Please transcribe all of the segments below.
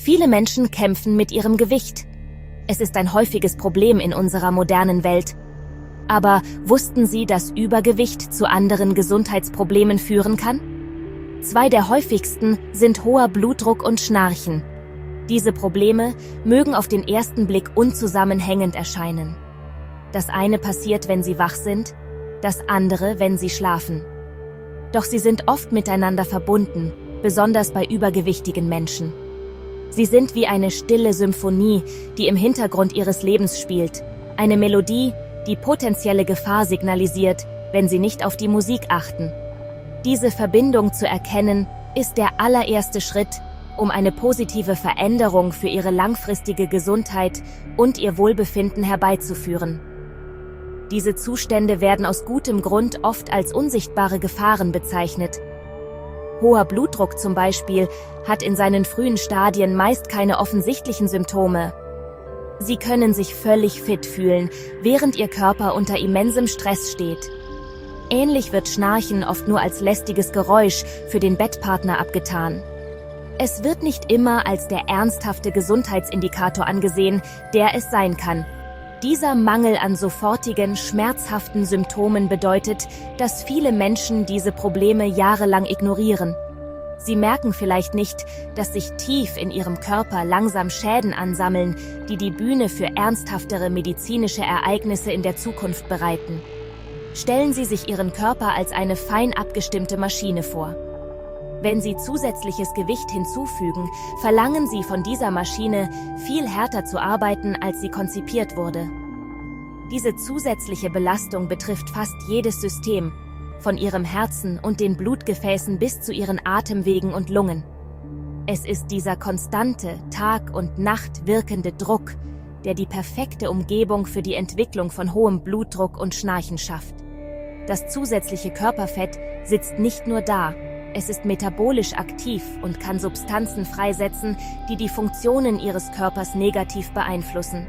Viele Menschen kämpfen mit ihrem Gewicht. Es ist ein häufiges Problem in unserer modernen Welt. Aber wussten Sie, dass Übergewicht zu anderen Gesundheitsproblemen führen kann? 2 der häufigsten sind hoher Blutdruck und Schnarchen. Diese Probleme mögen auf den ersten Blick unzusammenhängend erscheinen. Das eine passiert, wenn Sie wach sind, das andere, wenn Sie schlafen. Doch sie sind oft miteinander verbunden, besonders bei übergewichtigen Menschen. Sie sind wie eine stille Symphonie, die im Hintergrund Ihres Lebens spielt. Eine Melodie, die potenzielle Gefahr signalisiert, wenn Sie nicht auf die Musik achten. Diese Verbindung zu erkennen, ist der allererste Schritt, um eine positive Veränderung für Ihre langfristige Gesundheit und Ihr Wohlbefinden herbeizuführen. Diese Zustände werden aus gutem Grund oft als unsichtbare Gefahren bezeichnet. Hoher Blutdruck zum Beispiel hat in seinen frühen Stadien meist keine offensichtlichen Symptome. Sie können sich völlig fit fühlen, während Ihr Körper unter immensem Stress steht. Ähnlich wird Schnarchen oft nur als lästiges Geräusch für den Bettpartner abgetan. Es wird nicht immer als der ernsthafte Gesundheitsindikator angesehen, der es sein kann. Dieser Mangel an sofortigen, schmerzhaften Symptomen bedeutet, dass viele Menschen diese Probleme jahrelang ignorieren. Sie merken vielleicht nicht, dass sich tief in ihrem Körper langsam Schäden ansammeln, die die Bühne für ernsthaftere medizinische Ereignisse in der Zukunft bereiten. Stellen Sie sich Ihren Körper als eine fein abgestimmte Maschine vor. Wenn Sie zusätzliches Gewicht hinzufügen, verlangen Sie von dieser Maschine, viel härter zu arbeiten, als sie konzipiert wurde. Diese zusätzliche Belastung betrifft fast jedes System, von Ihrem Herzen und den Blutgefäßen bis zu Ihren Atemwegen und Lungen. Es ist dieser konstante, Tag und Nacht wirkende Druck, der die perfekte Umgebung für die Entwicklung von hohem Blutdruck und Schnarchen schafft. Das zusätzliche Körperfett sitzt nicht nur da, es ist metabolisch aktiv und kann Substanzen freisetzen, die die Funktionen Ihres Körpers negativ beeinflussen.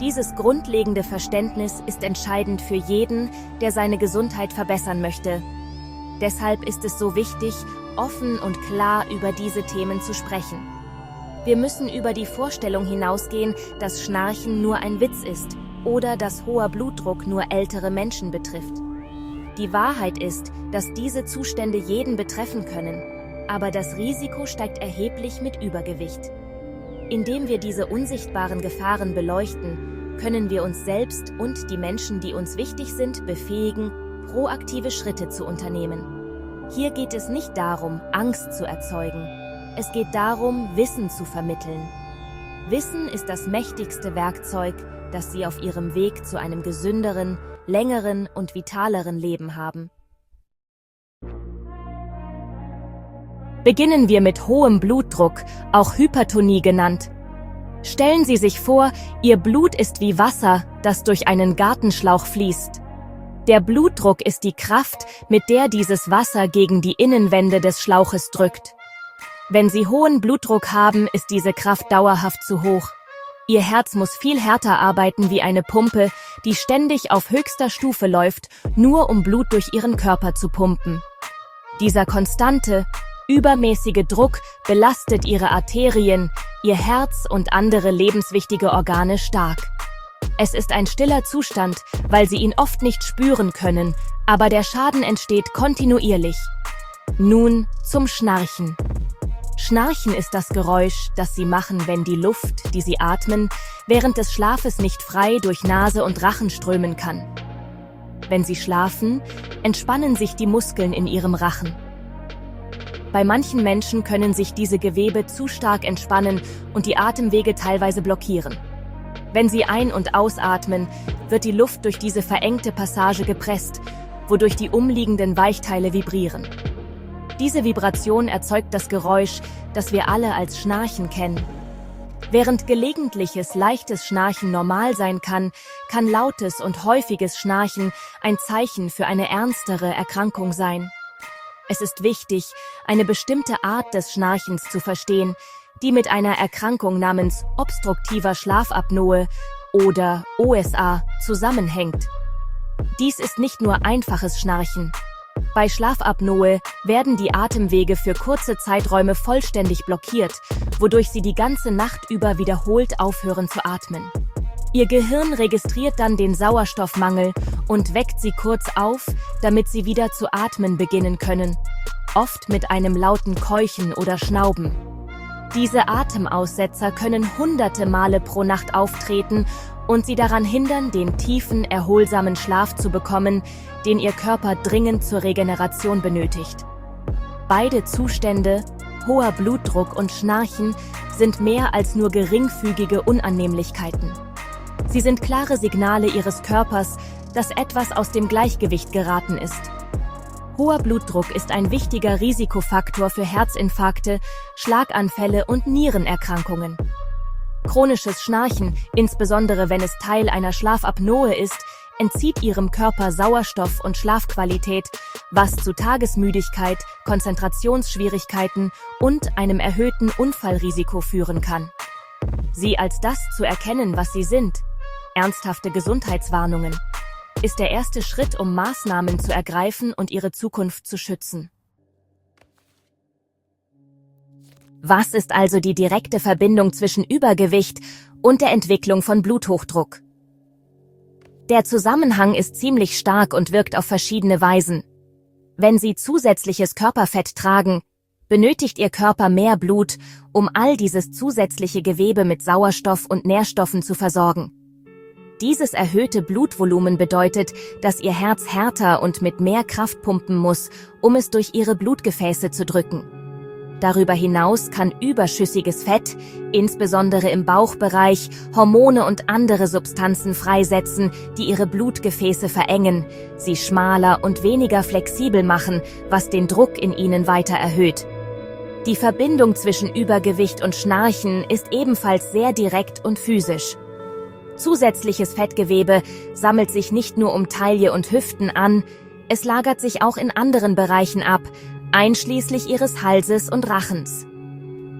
Dieses grundlegende Verständnis ist entscheidend für jeden, der seine Gesundheit verbessern möchte. Deshalb ist es so wichtig, offen und klar über diese Themen zu sprechen. Wir müssen über die Vorstellung hinausgehen, dass Schnarchen nur ein Witz ist oder dass hoher Blutdruck nur ältere Menschen betrifft. Die Wahrheit ist, dass diese Zustände jeden betreffen können, aber das Risiko steigt erheblich mit Übergewicht. Indem wir diese unsichtbaren Gefahren beleuchten, können wir uns selbst und die Menschen, die uns wichtig sind, befähigen, proaktive Schritte zu unternehmen. Hier geht es nicht darum, Angst zu erzeugen. Es geht darum, Wissen zu vermitteln. Wissen ist das mächtigste Werkzeug, das Sie auf Ihrem Weg zu einem gesünderen, längeren und vitaleren Leben haben. Beginnen wir mit hohem Blutdruck, auch Hypertonie genannt. Stellen Sie sich vor, Ihr Blut ist wie Wasser, das durch einen Gartenschlauch fließt. Der Blutdruck ist die Kraft, mit der dieses Wasser gegen die Innenwände des Schlauches drückt. Wenn Sie hohen Blutdruck haben, ist diese Kraft dauerhaft zu hoch. Ihr Herz muss viel härter arbeiten wie eine Pumpe, die ständig auf höchster Stufe läuft, nur um Blut durch Ihren Körper zu pumpen. Dieser konstante, übermäßige Druck belastet Ihre Arterien, Ihr Herz und andere lebenswichtige Organe stark. Es ist ein stiller Zustand, weil Sie ihn oft nicht spüren können, aber der Schaden entsteht kontinuierlich. Nun zum Schnarchen. Schnarchen ist das Geräusch, das Sie machen, wenn die Luft, die Sie atmen, während des Schlafes nicht frei durch Nase und Rachen strömen kann. Wenn Sie schlafen, entspannen sich die Muskeln in Ihrem Rachen. Bei manchen Menschen können sich diese Gewebe zu stark entspannen und die Atemwege teilweise blockieren. Wenn Sie ein- und ausatmen, wird die Luft durch diese verengte Passage gepresst, wodurch die umliegenden Weichteile vibrieren. Diese Vibration erzeugt das Geräusch, das wir alle als Schnarchen kennen. Während gelegentliches, leichtes Schnarchen normal sein kann, kann lautes und häufiges Schnarchen ein Zeichen für eine ernstere Erkrankung sein. Es ist wichtig, eine bestimmte Art des Schnarchens zu verstehen, die mit einer Erkrankung namens obstruktiver Schlafapnoe oder OSA zusammenhängt. Dies ist nicht nur einfaches Schnarchen. Bei Schlafapnoe werden die Atemwege für kurze Zeiträume vollständig blockiert, wodurch sie die ganze Nacht über wiederholt aufhören zu atmen. Ihr Gehirn registriert dann den Sauerstoffmangel und weckt sie kurz auf, damit sie wieder zu atmen beginnen können, oft mit einem lauten Keuchen oder Schnauben. Diese Atemaussetzer können hunderte Male pro Nacht auftreten und sie daran hindern, den tiefen, erholsamen Schlaf zu bekommen, den ihr Körper dringend zur Regeneration benötigt. Beide Zustände, hoher Blutdruck und Schnarchen, sind mehr als nur geringfügige Unannehmlichkeiten. Sie sind klare Signale ihres Körpers, dass etwas aus dem Gleichgewicht geraten ist. Hoher Blutdruck ist ein wichtiger Risikofaktor für Herzinfarkte, Schlaganfälle und Nierenerkrankungen. Chronisches Schnarchen, insbesondere wenn es Teil einer Schlafapnoe ist, entzieht ihrem Körper Sauerstoff und Schlafqualität, was zu Tagesmüdigkeit, Konzentrationsschwierigkeiten und einem erhöhten Unfallrisiko führen kann. Sie als das zu erkennen, was sie sind, ernsthafte Gesundheitswarnungen, ist der erste Schritt, um Maßnahmen zu ergreifen und ihre Zukunft zu schützen. Was ist also die direkte Verbindung zwischen Übergewicht und der Entwicklung von Bluthochdruck? Der Zusammenhang ist ziemlich stark und wirkt auf verschiedene Weisen. Wenn Sie zusätzliches Körperfett tragen, benötigt Ihr Körper mehr Blut, um all dieses zusätzliche Gewebe mit Sauerstoff und Nährstoffen zu versorgen. Dieses erhöhte Blutvolumen bedeutet, dass Ihr Herz härter und mit mehr Kraft pumpen muss, um es durch Ihre Blutgefäße zu drücken. Darüber hinaus kann überschüssiges Fett, insbesondere im Bauchbereich, Hormone und andere Substanzen freisetzen, die Ihre Blutgefäße verengen, sie schmaler und weniger flexibel machen, was den Druck in ihnen weiter erhöht. Die Verbindung zwischen Übergewicht und Schnarchen ist ebenfalls sehr direkt und physisch. Zusätzliches Fettgewebe sammelt sich nicht nur um Taille und Hüften an, es lagert sich auch in anderen Bereichen ab, einschließlich ihres Halses und Rachens.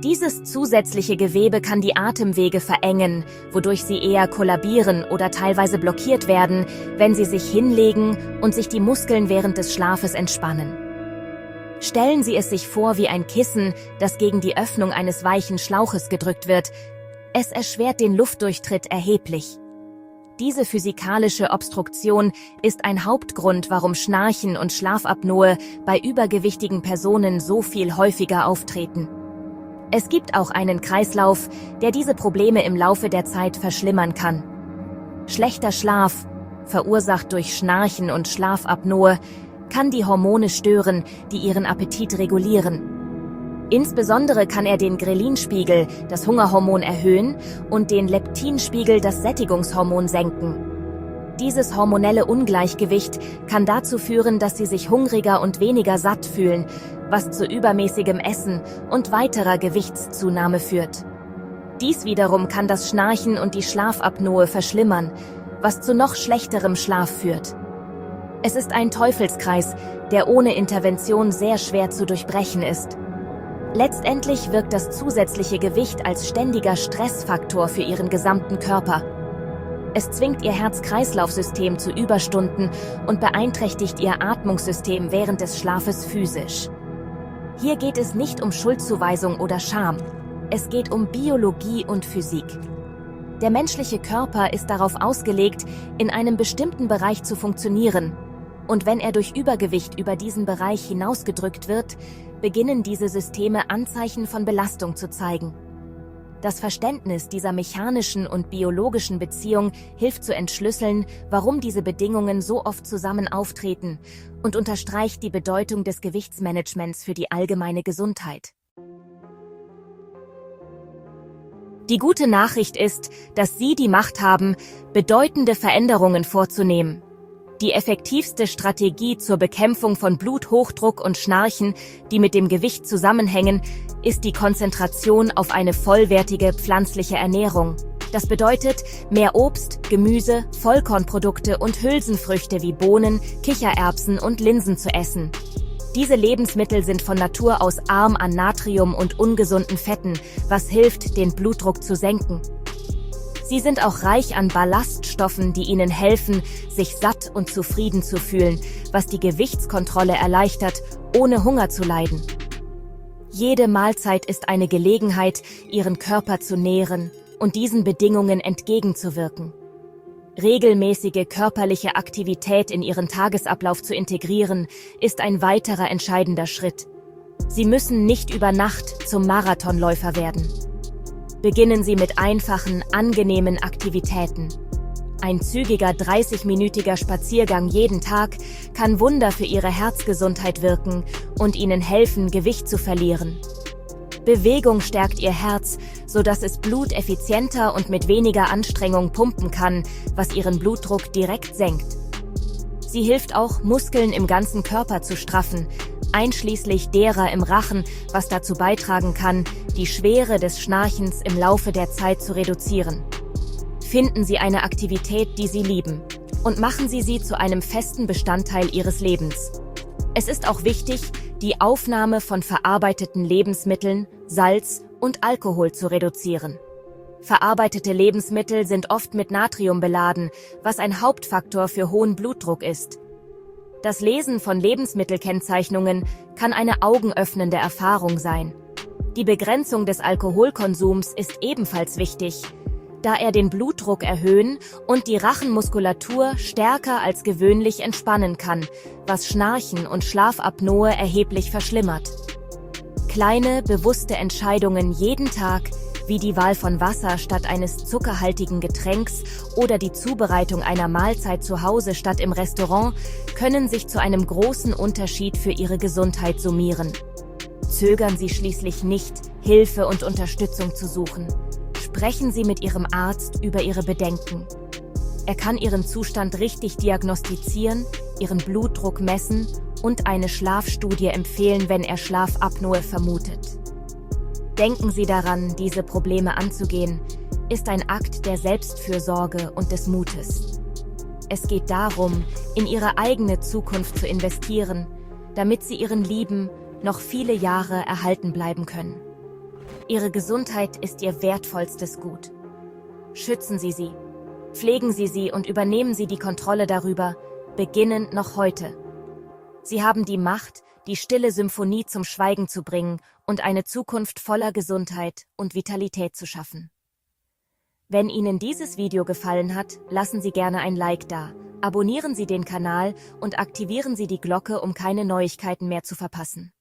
Dieses zusätzliche Gewebe kann die Atemwege verengen, wodurch sie eher kollabieren oder teilweise blockiert werden, wenn sie sich hinlegen und sich die Muskeln während des Schlafes entspannen. Stellen Sie es sich vor wie ein Kissen, das gegen die Öffnung eines weichen Schlauches gedrückt wird. Es erschwert den Luftdurchtritt erheblich. Diese physikalische Obstruktion ist ein Hauptgrund, warum Schnarchen und Schlafapnoe bei übergewichtigen Personen so viel häufiger auftreten. Es gibt auch einen Kreislauf, der diese Probleme im Laufe der Zeit verschlimmern kann. Schlechter Schlaf, verursacht durch Schnarchen und Schlafapnoe, kann die Hormone stören, die ihren Appetit regulieren. Insbesondere kann er den Ghrelin-Spiegel, das Hungerhormon, erhöhen und den Leptinspiegel, das Sättigungshormon, senken. Dieses hormonelle Ungleichgewicht kann dazu führen, dass sie sich hungriger und weniger satt fühlen, was zu übermäßigem Essen und weiterer Gewichtszunahme führt. Dies wiederum kann das Schnarchen und die Schlafapnoe verschlimmern, was zu noch schlechterem Schlaf führt. Es ist ein Teufelskreis, der ohne Intervention sehr schwer zu durchbrechen ist. Letztendlich wirkt das zusätzliche Gewicht als ständiger Stressfaktor für ihren gesamten Körper. Es zwingt ihr Herz-Kreislauf-System zu Überstunden und beeinträchtigt ihr Atmungssystem während des Schlafes physisch. Hier geht es nicht um Schuldzuweisung oder Scham. Es geht um Biologie und Physik. Der menschliche Körper ist darauf ausgelegt, in einem bestimmten Bereich zu funktionieren. Und wenn er durch Übergewicht über diesen Bereich hinausgedrückt wird, beginnen diese Systeme Anzeichen von Belastung zu zeigen. Das Verständnis dieser mechanischen und biologischen Beziehung hilft zu entschlüsseln, warum diese Bedingungen so oft zusammen auftreten und unterstreicht die Bedeutung des Gewichtsmanagements für die allgemeine Gesundheit. Die gute Nachricht ist, dass Sie die Macht haben, bedeutende Veränderungen vorzunehmen. Die effektivste Strategie zur Bekämpfung von Bluthochdruck und Schnarchen, die mit dem Gewicht zusammenhängen, ist die Konzentration auf eine vollwertige pflanzliche Ernährung. Das bedeutet, mehr Obst, Gemüse, Vollkornprodukte und Hülsenfrüchte wie Bohnen, Kichererbsen und Linsen zu essen. Diese Lebensmittel sind von Natur aus arm an Natrium und ungesunden Fetten, was hilft, den Blutdruck zu senken. Sie sind auch reich an Ballaststoffen, die Ihnen helfen, sich satt und zufrieden zu fühlen, was die Gewichtskontrolle erleichtert, ohne Hunger zu leiden. Jede Mahlzeit ist eine Gelegenheit, Ihren Körper zu nähren und diesen Bedingungen entgegenzuwirken. Regelmäßige körperliche Aktivität in Ihren Tagesablauf zu integrieren, ist ein weiterer entscheidender Schritt. Sie müssen nicht über Nacht zum Marathonläufer werden. Beginnen Sie mit einfachen, angenehmen Aktivitäten. Ein zügiger 30-minütiger Spaziergang jeden Tag kann Wunder für Ihre Herzgesundheit wirken und Ihnen helfen, Gewicht zu verlieren. Bewegung stärkt Ihr Herz, sodass es Blut effizienter und mit weniger Anstrengung pumpen kann, was Ihren Blutdruck direkt senkt. Sie hilft auch, Muskeln im ganzen Körper zu straffen, einschließlich derer im Rachen, was dazu beitragen kann, die Schwere des Schnarchens im Laufe der Zeit zu reduzieren. Finden Sie eine Aktivität, die Sie lieben, und machen Sie sie zu einem festen Bestandteil Ihres Lebens. Es ist auch wichtig, die Aufnahme von verarbeiteten Lebensmitteln, Salz und Alkohol zu reduzieren. Verarbeitete Lebensmittel sind oft mit Natrium beladen, was ein Hauptfaktor für hohen Blutdruck ist. Das Lesen von Lebensmittelkennzeichnungen kann eine augenöffnende Erfahrung sein. Die Begrenzung des Alkoholkonsums ist ebenfalls wichtig, da er den Blutdruck erhöhen und die Rachenmuskulatur stärker als gewöhnlich entspannen kann, was Schnarchen und Schlafapnoe erheblich verschlimmert. Kleine, bewusste Entscheidungen jeden Tag, wie die Wahl von Wasser statt eines zuckerhaltigen Getränks oder die Zubereitung einer Mahlzeit zu Hause statt im Restaurant, können sich zu einem großen Unterschied für Ihre Gesundheit summieren. Zögern Sie schließlich nicht, Hilfe und Unterstützung zu suchen. Sprechen Sie mit Ihrem Arzt über Ihre Bedenken. Er kann Ihren Zustand richtig diagnostizieren, Ihren Blutdruck messen und eine Schlafstudie empfehlen, wenn er Schlafapnoe vermutet. Denken Sie daran, diese Probleme anzugehen, ist ein Akt der Selbstfürsorge und des Mutes. Es geht darum, in Ihre eigene Zukunft zu investieren, damit Sie Ihren Lieben noch viele Jahre erhalten bleiben können. Ihre Gesundheit ist Ihr wertvollstes Gut. Schützen Sie sie, pflegen Sie sie und übernehmen Sie die Kontrolle darüber, beginnend noch heute. Sie haben die Macht, die stille Symphonie zum Schweigen zu bringen und eine Zukunft voller Gesundheit und Vitalität zu schaffen. Wenn Ihnen dieses Video gefallen hat, lassen Sie gerne ein Like da, abonnieren Sie den Kanal und aktivieren Sie die Glocke, um keine Neuigkeiten mehr zu verpassen.